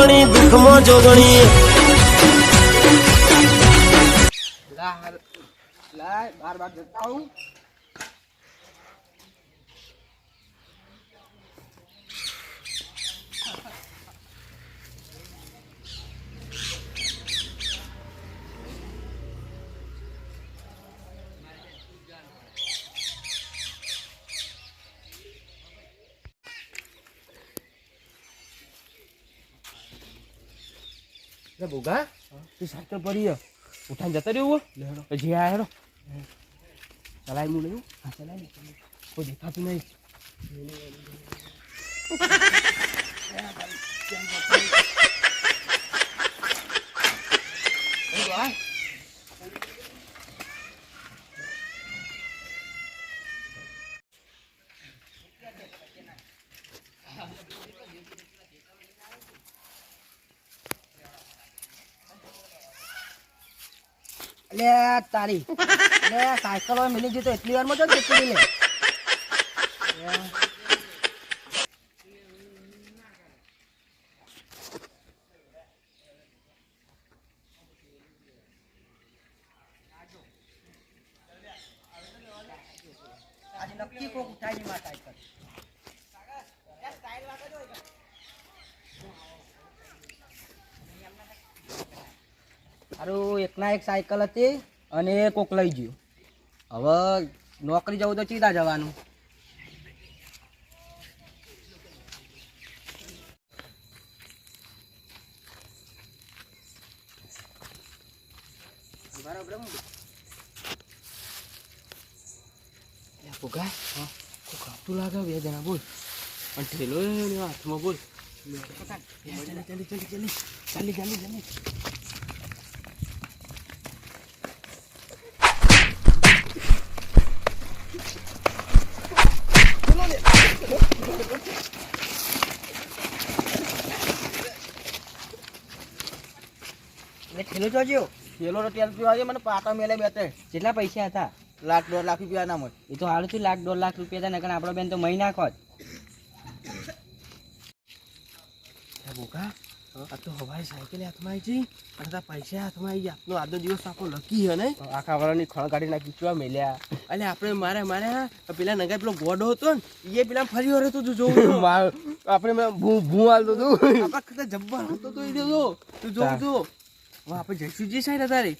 જોગણી દુઃખમાં જોગણી બાર બાર જતા આવું. ભોગા તું સાયકલ પડી ઉઠાઈને જતો રહ્યું જે આ હેરો ચલાવી હું લઉં. હા ચલાવી કોઈ દેખાતું નહીં. લે તારી લે સાયકલ હોય મિલી જતો એટલી વારમાં તો જતી લે. આજે નક્કી કોક ઉઠાઈ ની માં સાયકલ. હારું એકના એક સાયકલ હતી અને કોક લઈ ગયું. હવે નોકરી જવું તો ચીધા જવાનું. બરાબર ભોગા કોઈ કાપતું લાગે બે જણા બોલ અને ઠેલો હાથમાં બોલ. ચાલી ઠેલો જોજો. ઠેલો તેલ પીવા આજે મને પાટા મેલે બેઠે. કેટલા પૈસા હતા? લાખ 1.5 લાખ રૂપિયા ના મળે. એ તો હારું થયું લાખ 1.5 લાખ રૂપિયા હતા નકર આપણો બેન તો મહી નાખો જ. ભોગા આ તો હવાઈ સાયકલ હાથમાં આવી જઈ અને તારા પૈસા હાથમાં આવી ગયા. આજનો દિવસ આપણો લકી હે ને. આખા વાળાની ખણ કાઢી નાખી ચૂવા મેલ્યા. એટલે આપણે મારે પેલા નગાઈ પેલો ગોડો હતો ને એ પેલા ફરી વળે તો જોવું આપણે ભૂ હાલતો હતું આપણે જબ્બર હતો તો એ જો તું જોવું જો. હવે આપણે જઈશું જે સાઈડ તારે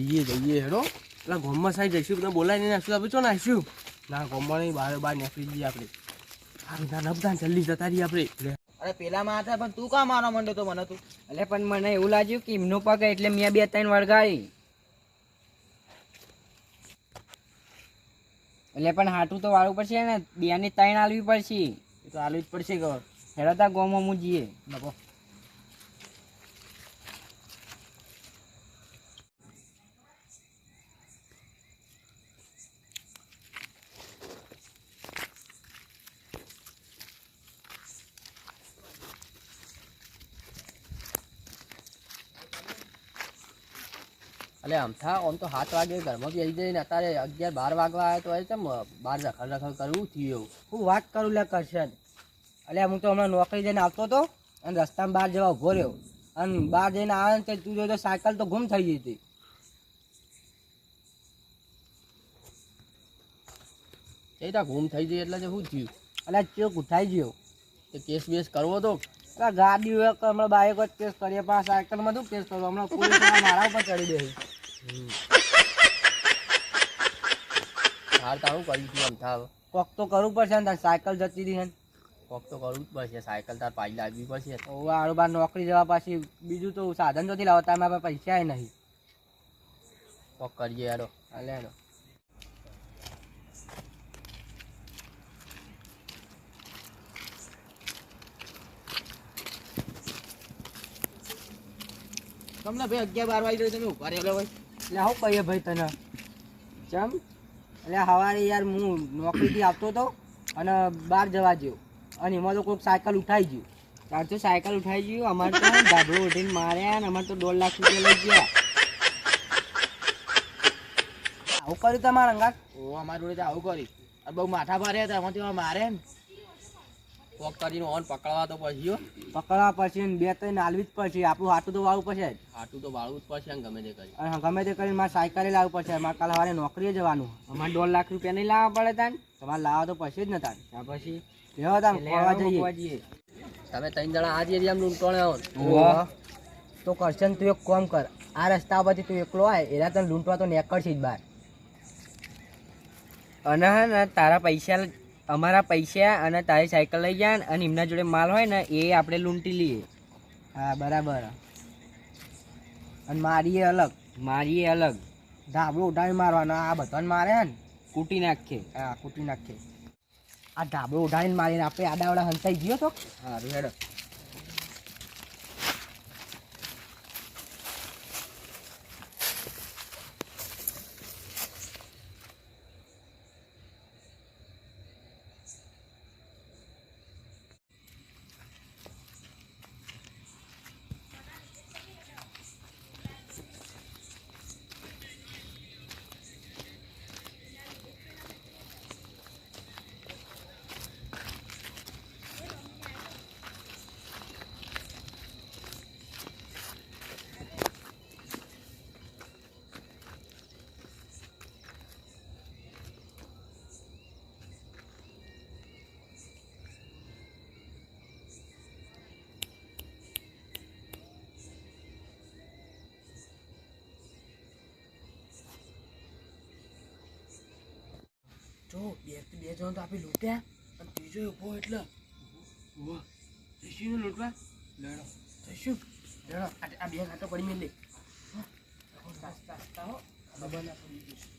જઈએ હેડો પેલા ગોમમાં સાઈડ જઈશું બધા બોલાવીને નાખશું આપણે ચો નાખશું. ના ગોમમાં નહીં બહાર નીકળી જઈએ આપણે. સારું ના નબદાન જલ્દી જતા રહીએ આપણે. અરે પેલામાં હતા પણ તું કામ મારવા માંડ્યો તો મને તું. એટલે પણ મને એવું લાગ્યું કે એમનો પગ એટલે મેં 2-3 વળગાડી. એટલે પણ હાટું તો વાળવું પડશે ને 2 ની 3 આલવી પડશે. એ તો આલવી જ પડશે કે હેડતા ગોમાં હું જઈએ. નકો એટલે આમ તો 7 વાગે ઘરમાં બી આવી જઈને અત્યારે 11-12 વાગવા આવ્યા તો હવે ચમ બહાર રખડ કરવું થયું. હું વાત કરું લે કરશે. એટલે હું તો હમણાં નોકરી જઈને આવતો હતો અને રસ્તામાં બહાર જવા ઊભો રહ્યો અને બહાર જઈને આવે ને તું જો તો સાયકલ તો ગુમ થઈ ગઈ હતી. એ તો ગુમ થઈ જઈ એટલે શું થયું? એટલે ચોક ઉઠાઈ ગયો. એ કેસ બેસ કરવો તો ગાડી હોય કે હમણાં બાઇક જ કેસ કરીએ પણ સાયકલમાં શું કેસ કરવો? હમણાં પોલીસ મારા ઉપર ચડી દે. હાર તારું કર્યું તું આમ થાવ કોક તો કરવું પડશે ને તાર સાયકલ જતી રહી. કોક તો કરવું જ પડશે. સાયકલ તાર પાછી લાવવી પડશે. આરું બાર નોકરી જવા પાછી બીજું તો સાધન નથી લાવતા મારા પાસે પૈસા નહીં. કોક કરીએ યારો. હાલે હેડો. તમને ભાઈ 11-12 વાગી તમે ઉભા રહેલો હોય એટલે શું કહીએ ભાઈ તને ચમ? એટલે સવારે યાર હું નોકરીથી આવતો હતો અને બહાર જવા ગયો અને એમાં તો કોઈક સાયકલ ઉઠાઈ ગયું. તાર તો સાયકલ ઉઠાઈ ગયું. અમારે તો ધાબળો ઉઠીને માર્યા ને અમારે તો 1.5 લાખ રૂપિયા લઈ ગયા. આવું કર્યું તમારા અંગાત? ઓ અમારી જોડે આવું કરી બહુ માથા ભારે હતા એમાંથી મારે ને કોક કરીને ઓન પકડવા તો પછી હો. પકડવા પછી ને 2-3 આલવી જ પડશે. આપણું હાટું તો વાળવું પડશે જ. હાટું તો વાળવું જ પડશે ને ગમે તે કરી. અને ગમે તે કરીને મારે સાયકલે લાવવું પડશે. મારે કાલે સવારે નોકરીએ જવાનું. અમારે 1.5 લાખ રૂપિયા નહીં લાવવા પડે તાન. તમારે લાવવા તો પછી જ ને તાન. ત્યાં પછી લેવા તાન ફરવા જઈએ. તમે 3 જણા આ જ એરિયામાં લૂંટોણે આવો ને. તો કરશન તું એક કામ કર. આ રસ્તા પરથી તું એકલો આય એરા તને લૂંટવા તો નીકળશે જ બહાર. અને હે ને તારા પૈસા અમારા પૈસા અને તારી સાયકલ લઈ જાય અને એમના જોડે માલ હોય ને એ આપણે લૂંટી લઈએ. હા બરાબર. અને મારીએ અલગ ધાબળો ઉઠાવી મારવાનો. આ બધાને મારે ને કૂટી નાખે. હા કૂટી નાખે. આ ધાબળો ઉઠાવીને મારીને આપણે આડાવડા હંતાઈ ગયો તો. હા હેડો. જો બે જણ તો આપણે લૂંટ્યા અને ત્રીજો ઉભો એટલે જઈશું ને લૂંટવા. લેડો જઈશું. લેડો આ બે ઘાટો પડી મેં લે. ખબર ના પડી જઈશું.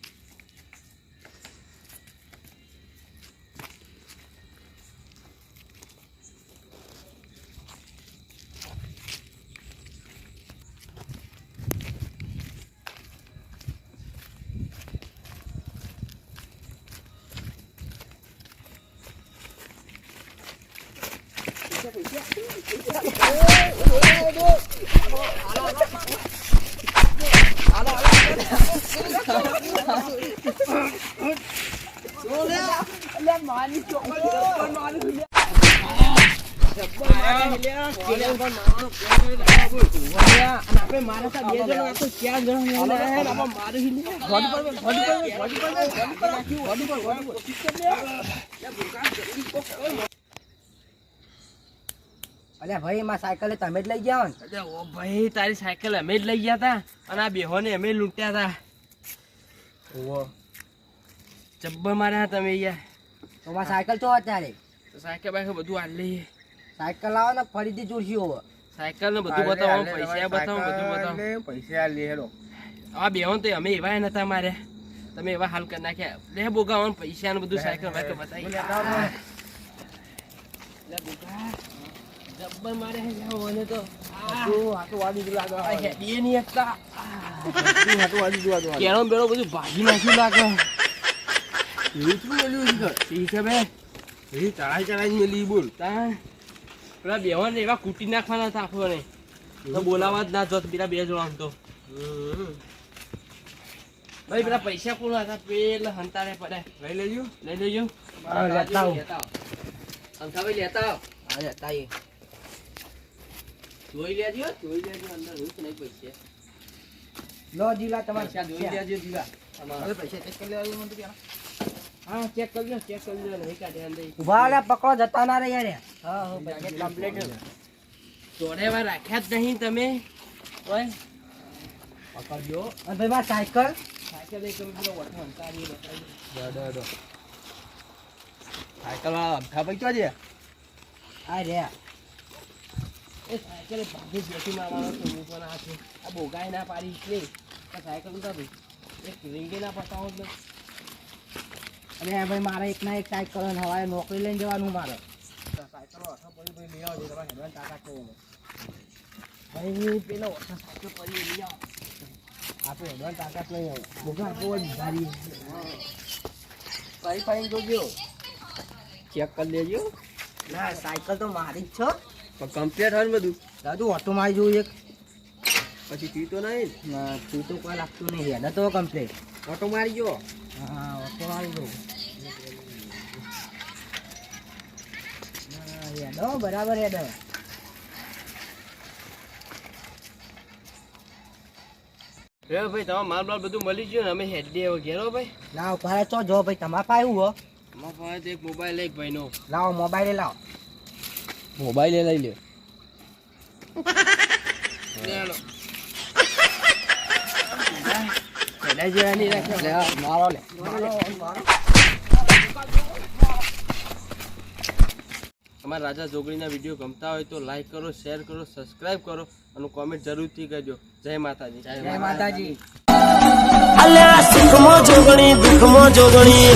અલ્યા ભાઈ માં સાયકલ તમે જ લઈ ગયા ને? ઓ ભાઈ તારી સાયકલ અમે જ લઈ ગયા તા અને આ બેહોને અમે લૂંટ્યા તા. ઓહો જબ્બર માર્યા તમે યાર. તો માં સાયકલ તો અત્યારે સાયકલ બાયકલ બધું હાલ લઈએ. સાયકલ લાવો ને ફરીથી જોડશું હવે. સાયકલ ને બધું બતાવો, પૈસા બતાવો, બધું બતાવો. પૈસા લે હેડો. આ બેહોન તો અમે એવા નતા માર્યા, તમે એવા હાલ કરી નાખ્યા. લે બોગાવો પૈસા ને બધું સાયકલ બાયકલ બતાવી. લે બોગા જબ્બર મારે હે મને તો. હાથો વાડી જ લાગે. આ હેડી ની એકતા. હાથો વાડી જ લાગે. કેળો બેળો બધું ભાગી નાખ્યું લાગે. એટલું બોલ્યું છે ઠીક છે બે. એ ચડાઈ મેલી બોલ. તા પેલા બેહોન એવા કૂટી નાખવાના હતા આપણને. તો બોલાવા જ ના જોત પેલા બે જણા આમ તો. ભાઈ પેલા પૈસા કોણ હતા? પેલા હંતારે પડે. લઈ લેજો, લઈ લેજો. લેતા આવો. અંકાભાઈ લેતા આવો. હા લેતા આવીએ. જોઈ લેજો અંદર હું નહીં પૈસા. લો જીલા તમારે પૈસા જોઈ લેજો જીવા. હવે પૈસા ચેક કરી લેવા મને તો પેલા. હા ચેક કરજો નહીં કાઢે અંદર. ઉભા લે પકડો જતા ના રે યાર. હા હા પૈસા કમ્પ્લીટ. જોડેવા રાખ્યા જ નહીં તમે. ઓય પકડજો. અને ભાઈ મારી સાયકલ એક પેલો વઠો હંતારી બતાવી. ડડો સાયકલ વાળા અમથા પૈસા છે. આ રે એ સાયકલ ભાગે બેઠી મારવાનો તો હું પણ આ છું. આ બોગાય ના પાડી એટલે આ સાયકલ ઉતારી એક રીંગે ના પતાવો જ. અરે ભાઈ મારે એક ના એક સાયકલ અને હવારે નોકરી લઈને જવાનું મારે. સાયકલો અઠો પડી ભાઈ લઈ આવજો. તમારે હેડવાન તાકાત છે ભાઈ. પેલો ઓછા સાયકલ પડી લઈ આવો. આપણે હેડવાન તાકાત નહીં આવે. બોગા બહુ જ ભારી. ફરી ફરીને જોજો, ચેક કરી લેજો. ના સાયકલ તો મારી જ છો. પણ કમ્પ્લીટ હોય ને બધું. દાદુ ઓટો મારી જોઉં એક. પછી તી તો નહીં ના તું તો કોઈ લાગતું નહીં. હેડા તો કમ્પ્લીટ. ઓટો મારી ગયો. હા ઓટો મારી જોઉં. હેડો બરાબર હેડો. રે ભાઈ તમારે માલ બાલ બધું મળી ગયું ને અમે હેડી હવે ઘેરો ભાઈ. લાવો ભાઈ ચો જો ભાઈ તમારા પાસે એવું હો. અમારા પાસે એક મોબાઈલ એક ભાઈનો લાવો મોબાઈલ લાવો. મોબાઈલ લઈ લે. લેલો. પેલા જેવા નહીં રાખ્યો. લે મારો લે. અમારા રાજા જોગણીના વિડીયો ગમતા હોય તો લાઈક કરો, શેર કરો, સબસ્ક્રાઇબ કરો અને કોમેન્ટ જરૂરથી કરજો. જય માતાજી. જય માતાજી. અલ્યા સુખમાં જોગણી દુઃખમાં જોગણી